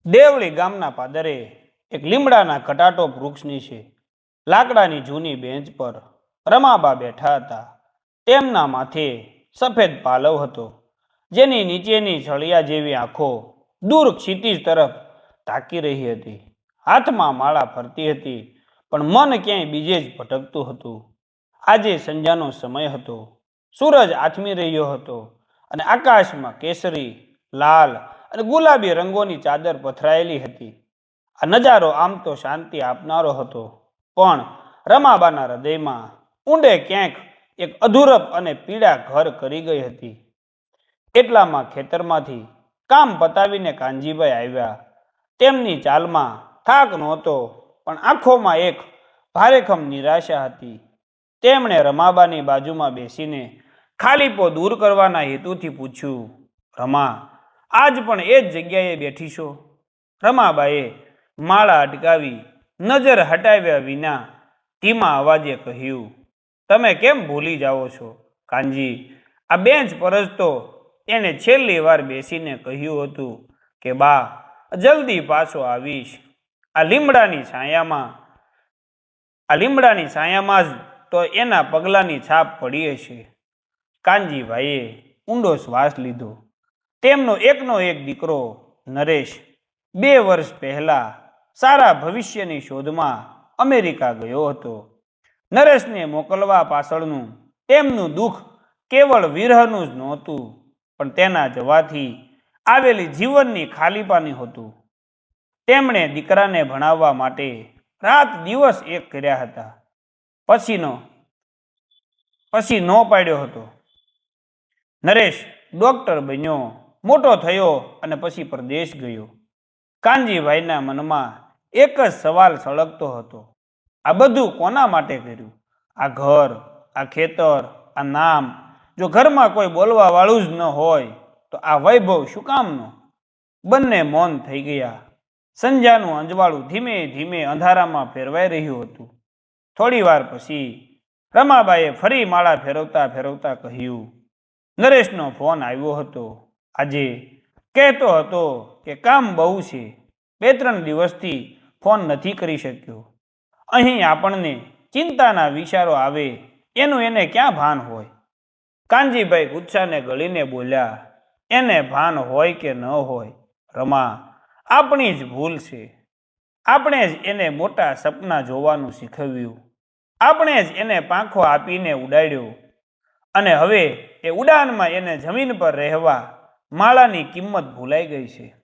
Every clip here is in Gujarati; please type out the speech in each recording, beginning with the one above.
દેવળી ગામના પાદરે એક લીમડાના કટાટોપ વૃક્ષ નીચે લાકડાની જૂની બેન્ચ પર રમાબા બેઠા હતા. તેમના માથે સફેદ પાલવ હતો, જેની નીચેની છળિયા જેવી આંખો દૂર ક્ષિતિજ તરફ તાકી રહી હતી. હાથમાં માળા ફરતી હતી, પણ મન ક્યાંય બીજે જ ભટકતું હતું. આજે સંધ્યાનો સમય હતો. સૂરજ આથમી રહ્યો હતો અને આકાશમાં કેસરી, લાલ અને ગુલાબી રંગોની ચાદર પથરાયેલી હતી. આ નજારો આમ તો શાંતિ આપનારો હતો, પણ રમાબાના હૃદયમાં ઊંડે ક્યાંક એક અધૂરપ અને પીડા ઘર કરી ગઈ હતી. એટલામાં ખેતરમાંથી કામ પતાવીને કાનજીભાઈ આવ્યા. તેમની ચાલમાં થાક નહોતો, પણ આંખોમાં એક ભારેખમ નિરાશા હતી. તેમણે રમાબાની બાજુમાં બેસીને ખાલીપો દૂર કરવાના હેતુથી પૂછ્યું, રમા, આજ પણ એ જ જગ્યાએ બેઠી છો? રમાબાએ માળા અટકાવી નજર હટાવ્યા વિના ધીમા અવાજે કહ્યું, તમે કેમ ભૂલી જાઓ છો કાનજી? આ બેન્ચ પર જ તો એણે છેલ્લી વાર બેસીને કહ્યું હતું કે બા, જલ્દી પાછો આવીશ. આ લીમડાની છાયામાં જ તો એના પગલાંની છાપ પડી હશે. કાનજીભાઈએ ઊંડો શ્વાસ લીધો. તેમનો એકનો એક દીકરો નરેશ 2 વર્ષ પહેલા સારા ભવિષ્યની શોધમાં અમેરિકા ગયો હતો. નરેશને મોકલવા પાછળનું તેમનું દુઃખ કેવળ વિરહનું જ નહોતું, પણ તેના જવાથી આવેલી જીવનની ખાલીપાની હતું. તેમણે દીકરાને ભણાવવા માટે રાત દિવસ એક કર્યા હતા, પછી નો પાડ્યો હતો. નરેશ ડોક્ટર બન્યો, મોટો થયો અને પછી પરદેશ ગયો. કાનજીભાઈના મનમાં એક જ સવાલ સળગતો હતો, આ બધું કોના માટે કર્યું? આ ઘર, આ ખેતર, આ નામ. જો ઘરમાં કોઈ બોલવા વાળું જ ન હોય તો આ વૈભવ શું કામનો? બંને મૌન થઈ ગયા. સંધ્યાનું અંજવાળું ધીમે ધીમે અંધારામાં ફેરવાઈ રહ્યું હતું. થોડી વાર પછી રમાબાએ ફરી માળા ફેરવતા ફેરવતા કહ્યું, નરેશનો ફોન આવ્યો હતો આજે. કહેતો હતો કે કામ બહુ છે, 2-3 દિવસથી ફોન નથી કરી શક્યો. અહીં આપણને ચિંતાના વિચારો આવે એનું એને ક્યાં ભાન હોય? કાનજીભાઈ ગુસ્સાને ગળીને બોલ્યા, એને ભાન હોય કે ન હોય, રમા, આપણી જ ભૂલ છે. આપણે જ એને મોટા સપના જોવાનું શીખવ્યું. આપણે જ એને પાંખો આપીને ઉડાડ્યો, અને હવે એ ઉડાનમાં એને જમીન પર રહેવા માળાની કિંમત ભૂલાઈ ગઈ છે.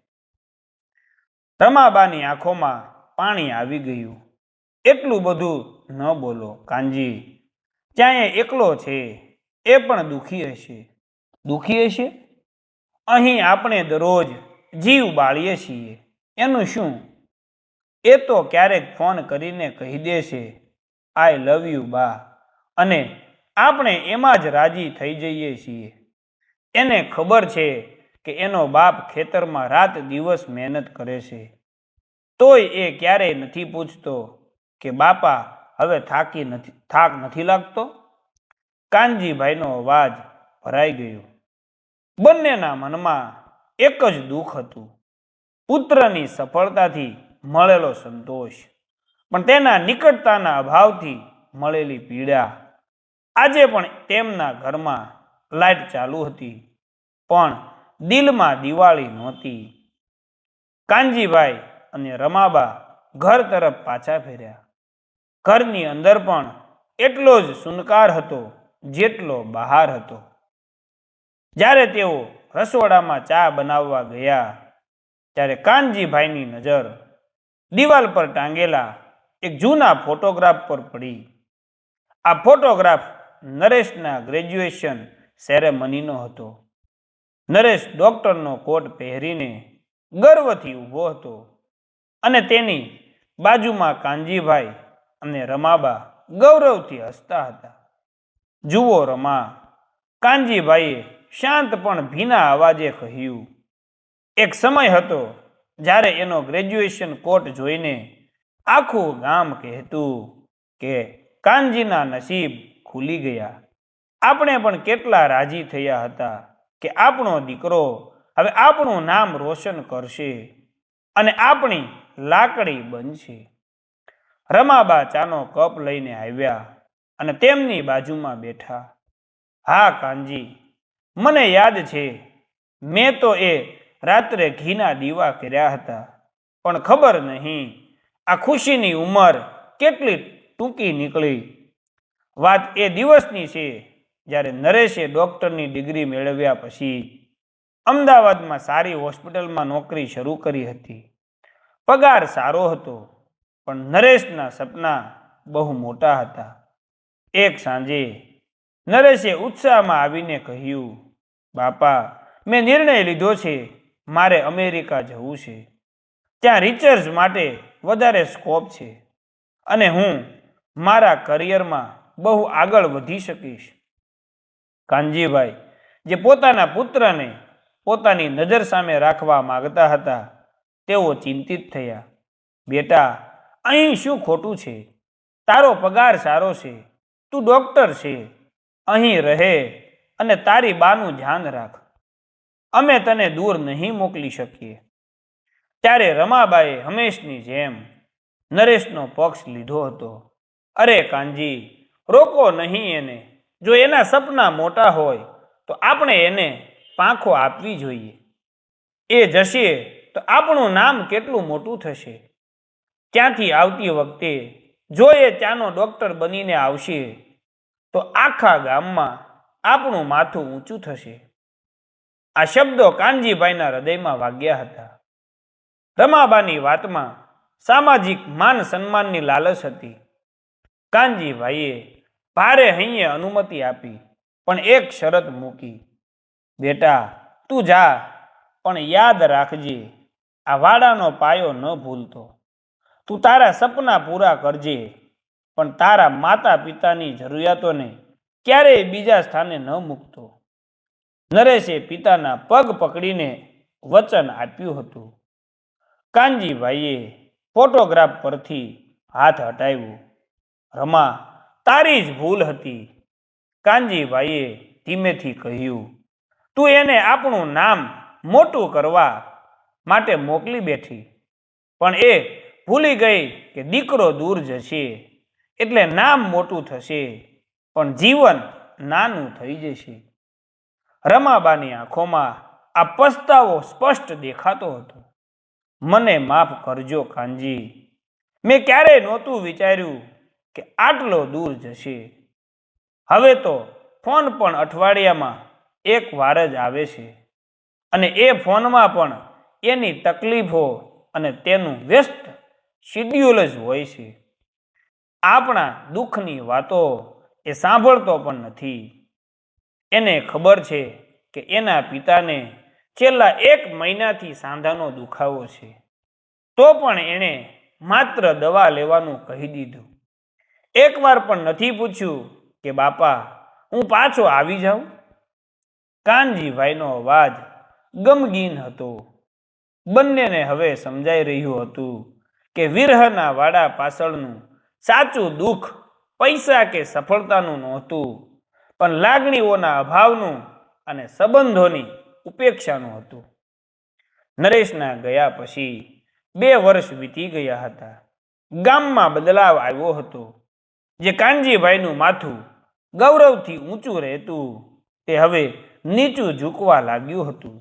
રમાબાની આંખોમાં પાણી આવી ગયું. એટલું બધું ન બોલો કાનજી. ત્યાં એ એકલો છે, એ પણ દુઃખી હશે. દુઃખી હશે? અહીં આપણે દરરોજ જીવ બાળીએ છીએ, એનું શું? એ તો ક્યારેક ફોન કરીને કહી દેશે, આઈ લવ યુ બા, અને આપણે એમાં જ રાજી થઈ જઈએ છીએ. એને ખબર છે કે એનો બાપ ખેતરમાં રાત દિવસ મહેનત કરે છે, તોય એ ક્યારેય નથી પૂછતો કે બાપા હવે થાક નથી લાગતો? કાનજીભાઈનો અવાજ ભરાઈ ગયો. બંનેના મનમાં એક જ દુઃખ હતું, પુત્રની સફળતાથી મળેલો સંતોષ, પણ તેના નિકટતાના અભાવથી મળેલી પીડા. આજે પણ તેમના ઘરમાં લાઇટ ચાલુ હતી, પણ દિલમાં દિવાળી નહોતી. કાનજીભાઈ અને રમાબા ઘર તરફ પાછા ફર્યા. ઘરની અંદર પણ એટલો જ સુનકાર હતો જેટલો બહાર હતો. જ્યારે તેઓ રસોડામાં ચા બનાવવા ગયા, ત્યારે કાનજીભાઈની નજર દિવાલ પર ટાંગેલા એક જૂના ફોટોગ્રાફ પર પડી. આ ફોટોગ્રાફ નરેશના ગ્રેજ્યુએશન સેરેમનીનો હતો. નરેશ ડોક્ટરનો કોટ પહેરીને ગર્વથી ઊભો હતો, અને તેની બાજુમાં કાનજીભાઈ અને રમાબા ગૌરવથી હસતા હતા. જુઓ રમા, કાનજીભાઈએ શાંત પણ ભીના અવાજે કહ્યું, એક સમય હતો જ્યારે એનો ગ્રેજ્યુએશન કોટ જોઈને આખું ગામ કહેતું કે કાનજીના નસીબ ખુલી ગયા. આપણે પણ કેટલા રાજી થયા હતા કે આપણો દીકરો હવે આપણું નામ રોશન કરશે. અને આપણી લાકડી બનશે. રમાબા ચાનો કપ લઈને આવ્યા અને તેમની બાજુમાં બેઠા. હા કાનજી, મને યાદ છે, મેં તો એ રાત્રે ઘીના દીવા કર્યા હતા, પણ ખબર નહીં આ ખુશીની ઉંમર કેટલી ટૂંકી નીકળી. વાત એ દિવસની છે જ્યારે નરેશે ડૉક્ટરની ડિગ્રી મેળવ્યા પછી અમદાવાદમાં સારી હોસ્પિટલમાં નોકરી શરૂ કરી હતી. પગાર સારો હતો, પણ નરેશના સપના બહુ મોટા હતા. એક સાંજે નરેશે ઉત્સાહમાં આવીને કહ્યું, બાપા, મેં નિર્ણય લીધો છે, મારે અમેરિકા જવું છે. ત્યાં રિસર્ચ માટે વધારે સ્કોપ છે અને હું મારા કરિયરમાં બહુ આગળ વધી શકીશ. કાનજીભાઈ, જે પોતાના પુત્રને પોતાની નજર સામે રાખવા માંગતા હતા, તેઓ ચિંતિત થયા. બેટા, અહીં શું ખોટું છે? તારો પગાર સારો છે, તું ડૉક્ટર છે, અહીં રહે અને તારી બાનું ધ્યાન રાખ. અમે તને દૂર નહીં મોકલી શકીએ. ત્યારે રમાબાએ હંમેશની જેમ નરેશનો પક્ષ લીધો હતો. અરે કાનજી, રોકો નહીં એને. જો એના સપના મોટા હોય તો આપણે એને પાંખો આપવી જોઈએ. એ જશે તો આપણું નામ કેટલું મોટું થશે. ત્યાંથી આવતી વખતે જો એ ત્યાંનો ડૉક્ટર બનીને આવશે તો આખા ગામમાં આપણું માથું ઊંચું થશે. આ શબ્દો કાનજીભાઈના હૃદયમાં વાગ્યા હતા. રમાબાની વાતમાં સામાજિક માન સન્માનની લાલચ હતી. કાનજીભાઈએ ભારે હૈયે અનુમતિ આપી, પણ એક શરત મૂકી. બેટા, તું જા, પણ યાદ રાખજે, આ વાડાનો પાયો ન ભૂલતો. તું તારા સપના પૂરા કરજે, પણ તારા માતા પિતાની જરૂરિયાતોને ક્યારેય બીજા સ્થાને ન મૂકતો. નરેશે પિતાના પગ પકડીને વચન આપ્યું હતું. કાનજીભાઈએ ફોટોગ્રાફ પરથી હાથ હટાવ્યો. રમા, તારી જ ભૂલ હતી. કાનજીભાઈએ ધીમેથી કહ્યું, તું એને આપણું નામ મોટું કરવા માટે મોકલી બેઠી, પણ એ ભૂલી ગઈ કે દીકરો દૂર જશે એટલે નામ મોટું થશે, પણ જીવન નાનું થઈ જશે. રમાબાની આંખોમાં આ પસ્તાવો સ્પષ્ટ દેખાતો હતો. મને માફ કરજો કાનજી, મેં ક્યારેય નહોતું વિચાર્યું કે આટલો દૂર જશે. હવે તો ફોન પણ અઠવાડિયામાં એક વાર જ આવે છે, અને એ ફોનમાં પણ એની તકલીફો અને તેનું વ્યસ્ત શિડ્યુલ જ હોય છે. આપણા દુઃખની વાતો એ સાંભળતો પણ નથી. એને ખબર છે કે એના પિતાને છેલ્લા 1 મહિનાથી સાંધાનો દુખાવો છે, તો પણ એણે માત્ર દવા લેવાનું કહી દીધું. એકવાર પણ નથી પૂછ્યું કે બાપા, હું પાછો આવી જાઉં? કાનજીભાઈનો અવાજ ગમગીન હતો. બંનેને હવે સમજાઈ રહ્યું હતું કે વિરહના વાડા પાછળનું સાચું દુઃખ પૈસા કે સફળતાનું નહોતું, પણ લાગણીઓના અભાવનું અને સંબંધોની ઉપેક્ષાનું હતું. નરેશના ગયા પછી 2 વર્ષ વીતી ગયા હતા. ગામમાં બદલાવ આવ્યો હતો. જે કાનજીભાઈનું માથું ગૌરવથી ઊંચું રહેતું, તે હવે નીચું ઝૂકવા લાગ્યું હતું.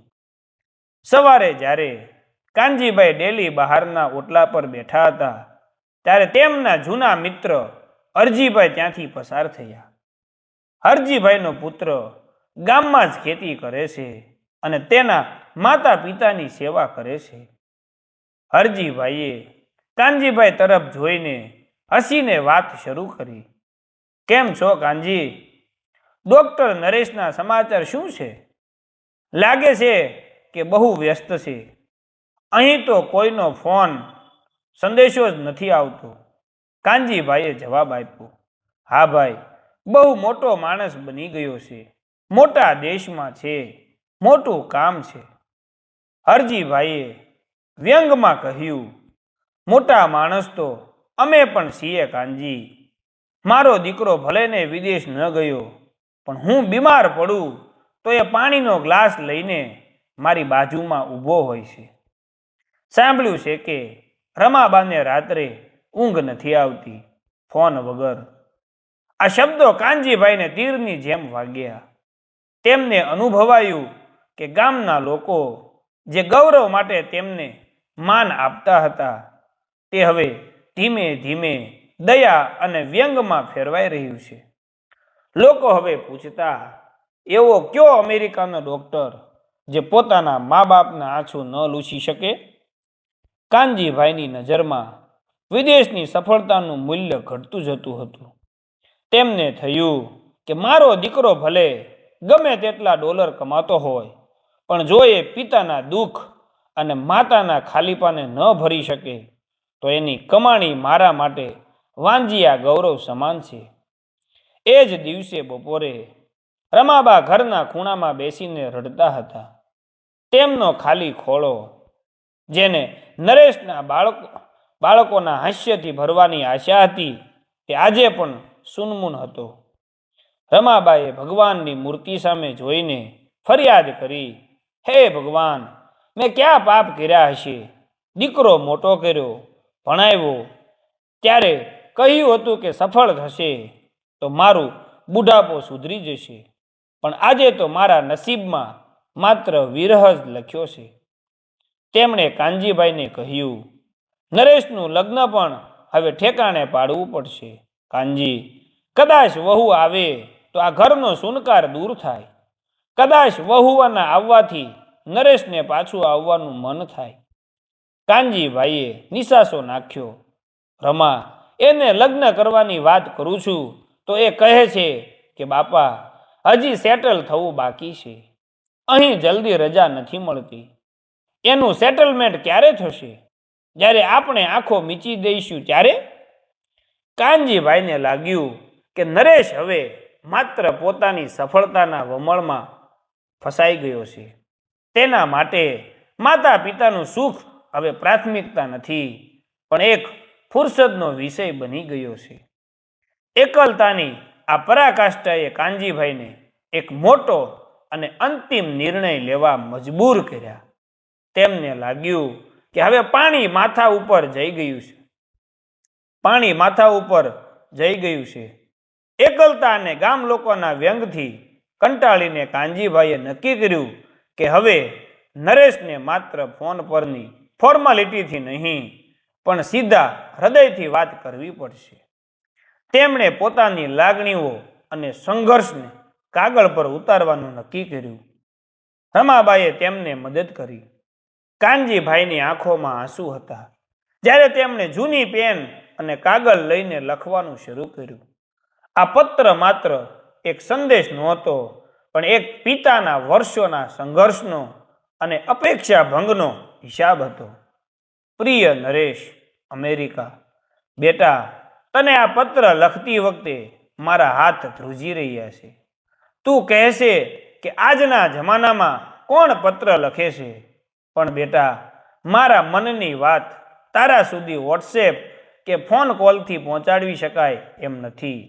સવારે જ્યારે કાનજીભાઈ ડેલી બહારના ઓટલા પર બેઠા હતા, ત્યારે તેમના જૂના મિત્ર હરજીભાઈ ત્યાંથી પસાર થયા. હરજીભાઈનો પુત્ર ગામમાં જ ખેતી કરે છે અને તેના માતા પિતાની સેવા કરે છે. હરજીભાઈએ કાનજીભાઈ તરફ જોઈને હસીને વાત શરૂ કરી. કેમ છો કાનજી? ડૉક્ટર નરેશના સમાચાર શું છે? લાગે છે કે બહુ વ્યસ્ત છે. અહીં તો કોઈનો ફોન સંદેશો જ નથી આવતો. કાનજીભાઈએ જવાબ આપ્યો, હા ભાઈ, બહુ મોટો માણસ બની ગયો છે, મોટા દેશમાં છે, મોટું કામ છે. હરજીભાઈએ વ્યંગમાં કહ્યું, મોટા માણસ તો અમે પણ છીએ કાનજી. મારો દીકરો ભલેને વિદેશ ન ગયો, પણ હું બીમાર પડું તો એ પાણીનો ગ્લાસ લઈને મારી બાજુમાં ઊભો હોય છે. સાંભળ્યું છે કે રમાબાને રાત્રે ઊંઘ નથી આવતી ફોન વગર. આ શબ્દો કાનજીભાઈને તીરની જેમ વાગ્યા. તેમને અનુભવાયું કે ગામના લોકો જે ગૌરવ માટે તેમને માન આપતા હતા તે હવે ધીમે ધીમે દયા અને વ્યંગમાં ફેરવાઈ રહ્યું છે. લોકો હવે પૂછતા, એવો કયો અમેરિકાનો ડોક્ટર જે પોતાના મા બાપના આંસુ ન લૂછી શકે? કાનજીભાઈની નજરમાં વિદેશની સફળતાનું મૂલ્ય ઘટતું જતું હતું. તેમને થયું કે મારો દીકરો ભલે ગમે તેટલા ડોલર કમાતો હોય, પણ જો એ પિતાના દુઃખ અને માતાના ખાલીપાને ન ભરી શકે તો એની કમાણી મારા માટે વાંજિયા ગૌરવ સમાન છે. એ જ દિવસે બપોરે રમાબા ઘરના ખૂણામાં બેસીને રડતા હતા. તેમનો ખાલી ખોળો, જેને નરેશના બાળકોના હાસ્યથી ભરવાની આશા હતી, તે આજે પણ સુનમૂન હતો. રમાબાએ ભગવાનની મૂર્તિ સામે જોઈને ફરિયાદ કરી, હે ભગવાન, મેં ક્યાં પાપ કર્યા હશે? દીકરો મોટો કર્યો, ભણાવ્યો, ત્યારે કહ્યું હતું કે સફળ થશે તો મારું બુઢાપો સુધરી જશે, પણ આજે તો મારા નસીબમાં માત્ર વિરહ જ લખ્યો છે. તેમણે કાનજીભાઈને કહ્યું, નરેશનું લગ્ન પણ હવે ઠેકાણે પાડવું પડશે. કાનજી, કદાચ વહુ આવે તો આ ઘરનો સુનકાર દૂર થાય. કદાચ વહુવાના આવવાથી નરેશને પાછું આવવાનું મન થાય. કાનજીભાઈએ નિસાસો નાખ્યો. રમા, એને લગ્ન કરવાની વાત કરું છું તો એ કહે છે કે બાપા, હજી સેટલ થવું બાકી છે. અહીં જલ્દી રજા નથી મળતી. એનું સેટલમેન્ટ ક્યારે થશે? જ્યારે આપણે આંખો મીચી દઈશું ત્યારે? કાનજીભાઈને લાગ્યું કે નરેશ હવે માત્ર પોતાની સફળતાના વમળમાં ફસાઈ ગયો છે. તેના માટે માતા પિતાનું સુખ હવે પ્રાથમિકતા નથી, પણ એક ફુરસદનો વિષય બની ગયો છે. એકલતાની આ પરાકાષ્ઠાએ કાનજીભાઈને એક મોટો અને અંતિમ નિર્ણય લેવા મજબૂર કર્યા. તેમને લાગ્યું કે હવે પાણી માથા ઉપર જઈ ગયું છે. એકલતા અને ગામ લોકોના વ્યંગથી કંટાળીને કાનજીભાઈએ નક્કી કર્યું કે હવે નરેશને માત્ર ફોન પરની ફોર્માલિટીથી નહીં, પણ સીધા હૃદયથી વાત કરવી પડશે. તેમણે પોતાની લાગણીઓ અને સંઘર્ષને કાગળ પર ઉતારવાનું નક્કી કર્યું. રમાબાએ તેમને મદદ કરી. કાનજીભાઈની આંખોમાં આંસુ હતા જ્યારે તેમણે જૂની પેન અને કાગળ લઈને લખવાનું શરૂ કર્યું. આ પત્ર માત્ર એક સંદેશ નહોતો, પણ એક પિતાના વર્ષોના સંઘર્ષનો અને અપેક્ષા ભંગનો હિસાબ હતો. પ્રિય નરેશ, અમેરિકા, બેટા, તને આ પત્ર લખતી વખતે મારા હાથ ધ્રુજી રહ્યા છે. તું કહેશે કે આજના જમાનામાં કોણ પત્ર લખે છે, પણ બેટા, મારા મનની વાત તારા સુધી વોટ્સએપ કે ફોન કોલથી પહોંચાડવી શકાય એમ નથી.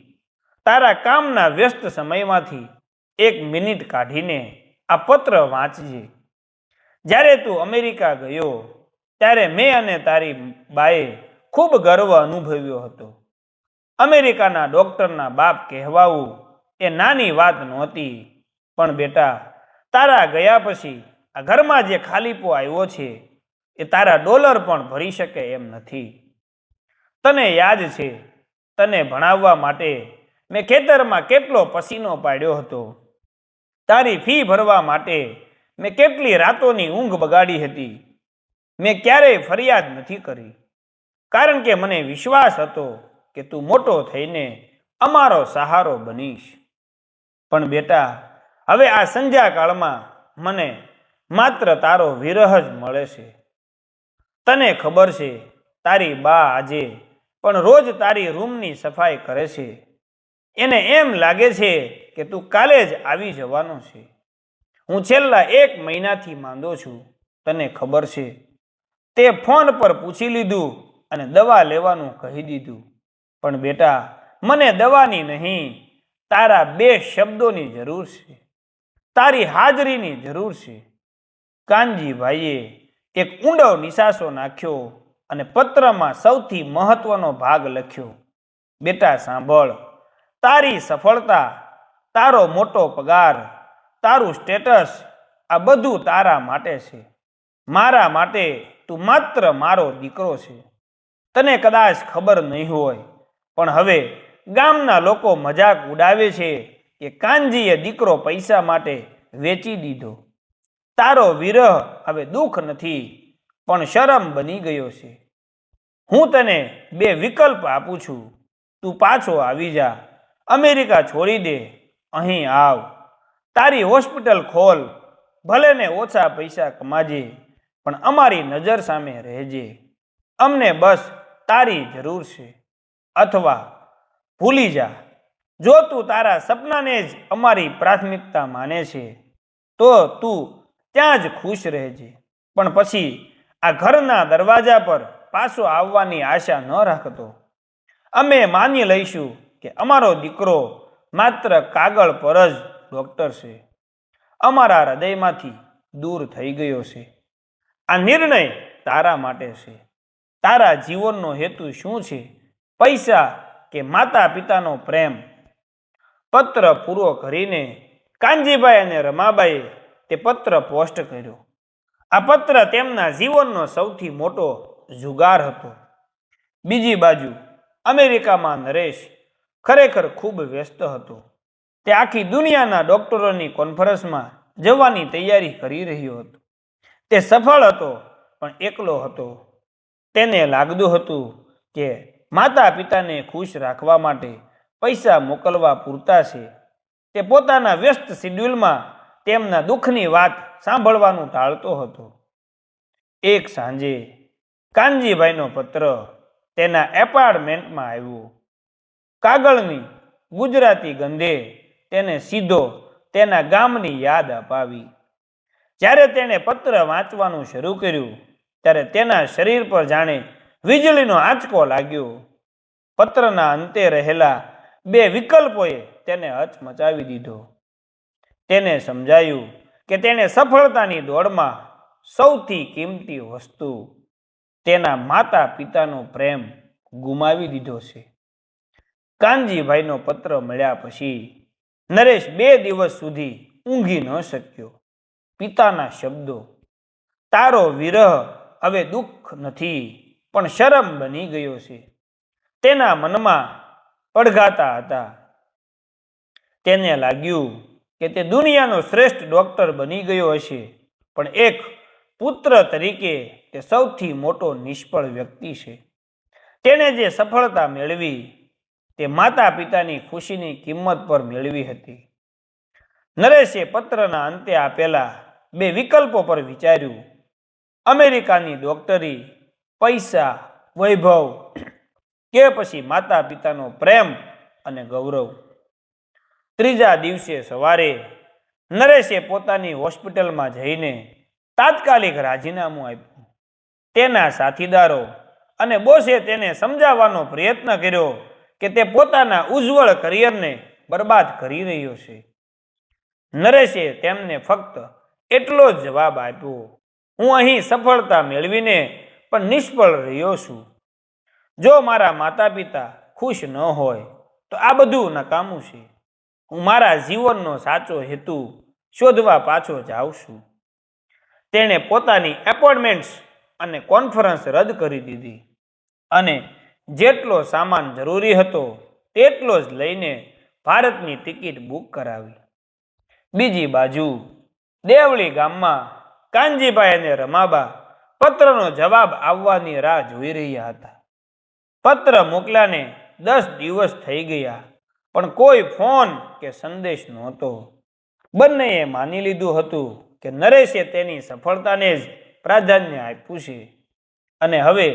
તારા કામના વ્યસ્ત સમયમાંથી એક મિનિટ કાઢીને આ પત્ર વાંચજે. જ્યારે તું અમેરિકા ગયો ત્યારે મેં અને તારી બાએ ખૂબ ગર્વ અનુભવ્યો હતો. અમેરિકાના ડૉક્ટરના બાપ કહેવાવું એ નાની વાત નહોતી, પણ બેટા, તારા ગયા પછી આ ઘરમાં જે ખાલીપો આવ્યો છે એ તારા ડોલર પણ ભરી શકે એમ નથી. તને યાદ છે, તને ભણાવવા માટે મેં ખેતરમાં કેટલો પસીનો પાડ્યો હતો. તારી ફી ભરવા માટે મેં કેટલી રાતોની ઊંઘ બગાડી હતી. મેં ક્યારેય ફરિયાદ નથી કરી, કારણ કે મને વિશ્વાસ હતો કે તું મોટો થઈને અમારો સહારો બનીશ. પણ બેટા, હવે આ સંધ્યાકાળમાં મને માત્ર તારો વિરહ જ મળે છે. તને ખબર છે, તારી બા આજે પણ રોજ તારી રૂમની સફાઈ કરે છે. એને એમ લાગે છે કે તું કાલે જ આવી જવાનો છે. હું છેલ્લા 1 મહિનાથી માંદો છું, તને ખબર છે. તે ફોન પર પૂછી લીધું અને દવા લેવાનું કહી દીધું, પણ બેટા, મને દવાની નહીં, તારા 2 શબ્દોની જરૂર છે. તારી હાજરીની જરૂર છે. કાનજીભાઈએ એક ઊંડો નિશાસો નાખ્યો અને પત્રમાં સૌથી મહત્વનો ભાગ લખ્યો. બેટા સાંભળ, તારી સફળતા, તારો મોટો પગાર, તારું સ્ટેટસ, આ બધું તારા માટે છે. મારા માટે તું માત્ર મારો દીકરો છે. તને કદાચ ખબર નહીં હોય, પણ હવે ગામના લોકો મજાક ઉડાવે છે કે કાનજીએ દીકરો પૈસા માટે વેચી દીધો. તારો વિરહ હવે દુઃખ નથી, પણ શરમ બની ગયો છે. હું તને બે વિકલ્પ આપું છું. તું પાછો આવી જા, અમેરિકા છોડી દે, અહીં આવ, તારી હોસ્પિટલ ખોલ, ભલે ને ઓછા પૈસા કમાજે, પણ અમારી નજર સામે રહેજે. અમને બસ તારી જરૂર છે. અથવા ભૂલી જા. જો તું તારા સપનાને જ અમારી પ્રાથમિકતા માને છે, તો તું ત્યાં જ ખુશ રહેજે. પણ પછી આ ઘરના દરવાજા પર પાછો આવવાની આશા ન રાખતો. અમે માની લઈશું કે અમારો દીકરો માત્ર કાગળ પર જ ડૉક્ટર છે, અમારા હૃદયમાંથી દૂર થઈ ગયો છે. આ નિર્ણય તારા માટે છે. તારા જીવનનો હેતુ શું છે? પૈસા કે માતા પિતાનો પ્રેમ? પત્ર પૂરો કરીને કાનજીભાઈ અને રમાબાઈએ તે પત્ર પોસ્ટ કર્યો. આ પત્ર તેમના જીવનનો સૌથી મોટો જુગાર હતો. બીજી બાજુ અમેરિકામાં નરેશ ખરેખર ખૂબ વ્યસ્ત હતો. તે આખી દુનિયાના ડૉક્ટરોની કોન્ફરન્સમાં જવાની તૈયારી કરી રહ્યો હતો. તે સફળ હતો, પણ એકલો હતો. તેને લાગતું હતું કે માતા પિતાને ખુશ રાખવા માટે પૈસા મોકલવા પૂરતા છે. તે પોતાના વ્યસ્ત શિડ્યુલમાં તેમના દુઃખની વાત સાંભળવાનું ટાળતો હતો. એક સાંજે કાનજીભાઈનો પત્ર તેના એપાર્ટમેન્ટમાં આવ્યો. કાગળની ગુજરાતી ગંધે તેને સીધો તેના ગામની યાદ અપાવી. જ્યારે તેણે પત્ર વાંચવાનું શરૂ કર્યું, ત્યારે તેના શરીર પર જાણે વીજળીનો આંચકો લાગ્યો. પત્રના અંતે રહેલા બે વિકલ્પોએ તેને હચમચાવી દીધો. તેને સમજાયું કે તેણે સફળતાની દોડમાં સૌથી કિંમતી વસ્તુ, તેના માતા પિતાનો પ્રેમ ગુમાવી દીધો છે. કાનજીભાઈનો પત્ર મળ્યા પછી નરેશ 2 દિવસ સુધી ઊંઘી ન શક્યો. પિતાના શબ્દો, તારો વિરહ હવે દુઃખ નથી, પણ શરમ બની ગયો છે, તેના મનમાં પડઘાતા હતા. તેને લાગ્યું કે તે દુનિયાનો શ્રેષ્ઠ ડૉક્ટર બની ગયો હશે, પણ એક પુત્ર તરીકે તે સૌથી મોટો નિષ્ફળ વ્યક્તિ છે. તેણે જે સફળતા મેળવી તે માતા પિતાની ખુશીની કિંમત પર મેળવી હતી. નરેશે પત્રના અંતે આપેલા 2 વિકલ્પો પર વિચાર્યું. અમેરિકાની ડૉક્ટરી, પૈસા, વૈભવ, કે પછી માતા પિતાનો પ્રેમ અને ગૌરવ. ત્રીજા દિવસે સવારે નરેશે પોતાની હોસ્પિટલમાં જઈને તાત્કાલિક રાજીનામું આપ્યું. તેના સાથીદારો અને બોસે તેને સમજાવવાનો પ્રયત્ન કર્યો કે તે પોતાના ઉજ્જવળ કરિયરને બરબાદ કરી રહ્યો છે. નરેશે તેમને ફક્ત એટલો જ જવાબ આપ્યો, હું અહીં સફળતા મેળવીને પણ નિષ્ફળ રહ્યો છું. જો મારા માતા પિતા ખુશ ન હોય તો આ બધું નકામું છે. હું મારા જીવનનો સાચો હેતુ શોધવા પાછો જાઉં છું. તેણે પોતાની એપોઇન્ટમેન્ટ્સ અને કોન્ફરન્સ રદ કરી દીધી અને જેટલો સામાન જરૂરી હતો તેટલો જ લઈને ભારતની ટિકિટ બુક કરાવી. બીજી બાજુ દેવળી ગામમાં કાનજીભાઈ અને રમાબા પત્રનો જવાબ આવવાની રાહ જોઈ રહ્યા હતા. પત્ર મોકલ્યાને 10 દિવસ થઈ ગયા, પણ કોઈ ફોન કે સંદેશ નહોતો. બંનેએ માની લીધું હતું કે નરેશે તેની સફળતાને જ પ્રાધાન્ય આપ્યું છે અને હવે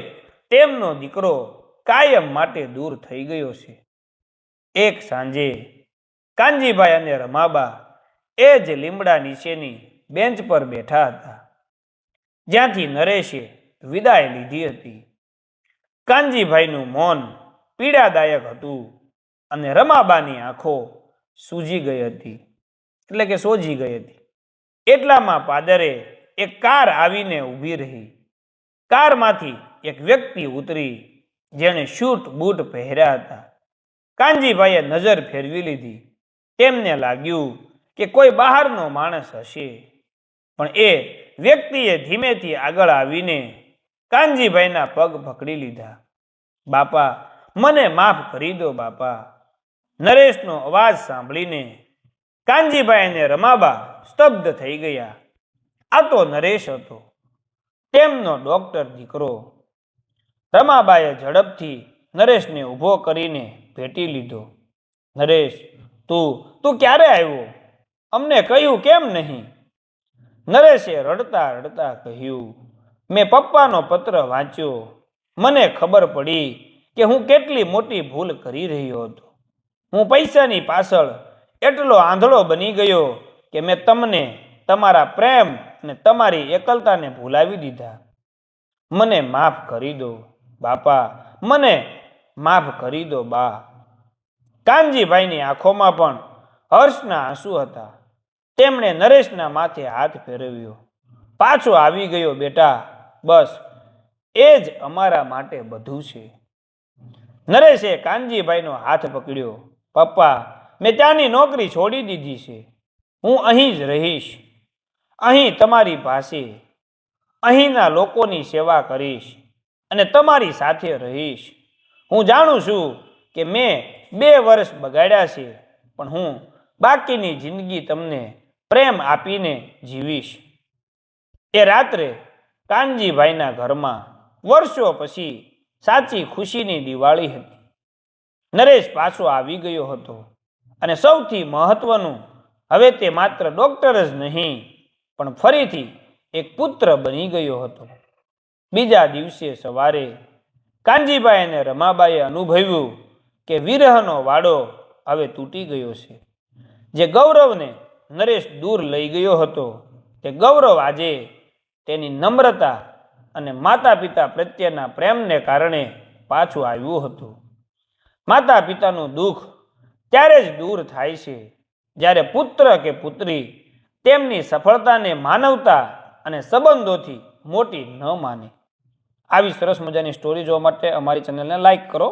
તેમનો દીકરો કાયમ માટે દૂર થઈ ગયો છે. એક સાંજે કાનજીભાઈ અને રમાબા એ જ લીમડા નીચેની બેન્ચ પર બેઠા હતા, જ્યાંથી નરેશે વિદાય લીધી હતી. કાનજીભાઈનું મૌન પીડાદાયક હતું અને રમાબાની આંખો સૂજી ગઈ હતી, એટલે કે સોજી ગઈ હતી. એટલામાં પાદરે એક કાર આવીને ઊભી રહી. કારમાંથી એક વ્યક્તિ ઉતરી, જેણે શૂટ બૂટ પહેર્યા હતા. કાનજીભાઈએ નજર ફેરવી લીધી. તેમને લાગ્યું કે કોઈ બહારનો માણસ હશે, પણ એ વ્યક્તિએ ધીમેથી આગળ આવીને કાનજીભાઈના પગ પકડી લીધા. બાપા, મને માફ કરી દો બાપા. નરેશનો અવાજ સાંભળીને કાનજીભાઈ અને રમાબા સ્તબ્ધ થઈ ગયા. આ તો નરેશ હતો, તેમનો ડોક્ટર દીકરો. રમાબાએ ઝડપથી નરેશને ઊભો કરીને ભેટી લીધો. નરેશ, તું ક્યારે આવ્યો? અમને કહ્યું કેમ નહીં? નરેશે રડતા રડતા કહ્યું, મેં પપ્પાનો પત્ર વાંચ્યો. મને ખબર પડી કે હું કેટલી મોટી ભૂલ કરી રહ્યો હતો. હું પૈસાની પાછળ એટલો આંધળો બની ગયો કે મેં તમને, તમારા પ્રેમ અને તમારી એકલતાને ભૂલાવી દીધા. મને માફ કરી દો બાપા, મને માફ કરી દો બા. કાનજીભાઈની આંખોમાં પણ હર્ષના આંસુ હતા. તેમણે નરેશના માથે હાથ ફેરવ્યો. પાછો આવી ગયો બેટા, બસ એ જ અમારા માટે બધું છે. નરેશે કાનજીભાઈનો હાથ પકડ્યો. પપ્પા, મેં ત્યાંની નોકરી છોડી દીધી છે. હું અહીં જ રહીશ, અહીં તમારી પાસે, અહીંના લોકોની સેવા કરીશ અને તમારી સાથે રહીશ. હું જાણું છું કે મેં 2 વર્ષ બગાડ્યા છે, પણ હું બાકીની જિંદગી તમને પ્રેમ આપીને જીવીશ. એ રાત્રે કાનજીભાઈના ઘરમાં વર્ષો પછી સાચી ખુશીની દિવાળી હતી. નરેશ પાછો આવી ગયો હતો અને સૌથી મહત્વનું, હવે તે માત્ર ડોક્ટર જ નહીં, પણ ફરીથી એક પુત્ર બની ગયો હતો. બીજા દિવસે સવારે કાનજીભાઈ અને રમાબાઈએ અનુભવ્યું કે વિરહનો વાડો હવે તૂટી ગયો છે. જે ગૌરવને નરેશ દૂર લઈ ગયો હતો, તે ગૌરવ આજે તેની નમ્રતા અને માતા પિતા પ્રત્યેના પ્રેમને કારણે પાછું આવ્યું હતું. માતા પિતાનું દુઃખ ત્યારે જ દૂર થાય છે જ્યારે પુત્ર કે પુત્રી તેમની સફળતાને માનવતા અને સંબંધોથી મોટી ન માને. આવી સરસ મજાની સ્ટોરી જોવા માટે અમારી ચેનલને લાઈક કરો.